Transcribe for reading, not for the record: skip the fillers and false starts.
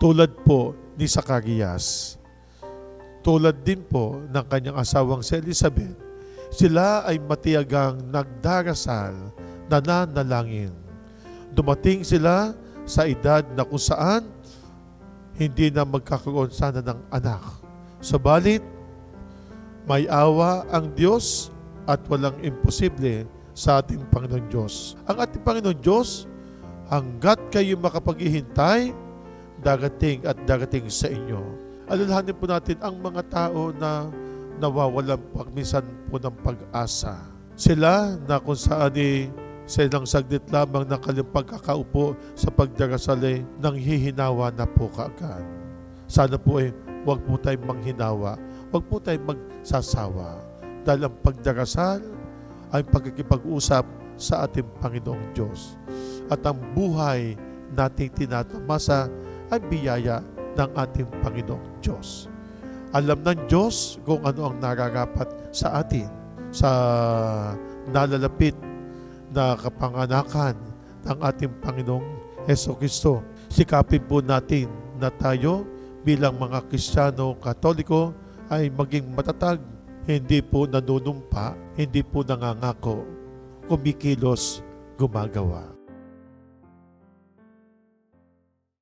Tulad po ni Zacarias, tulad din po ng kanyang asawang si Elizabeth, sila ay matiyagang nagdarasal, nananalangin. Dumating sila sa edad na kung saan hindi na magkakaroon sana ng anak. Subalit, may awa ang Diyos at walang imposible sa ating Panginoon Diyos. Ang ating Panginoon Diyos, hanggat kayo makapaghihintay, darating at darating sa inyo. Alalahanin po natin ang mga tao na nawawalan minsan po ng pag-asa. Sila na kung saan sa ilang saglit lamang ng kanilang pagkakaupo sa pagdarasal nang hihinawa na po kaagad. Sana po huwag po tayong manghinawa, huwag po tayong magsasawa. Dahil ang pagdarasal ay pagkikipag-usap sa ating Panginoong Diyos. At ang buhay nating tinatamasa ay biyaya ng ating Panginoong Diyos. Alam ng Diyos kung ano ang nararapat sa atin sa nalalapit na kapanganakan ng ating Panginoong Hesukristo. Sikapin po natin na tayo bilang mga Kristiyano Katoliko ay maging matatag, hindi po nanunumpa, hindi po nangangako, kumikilos, gumagawa.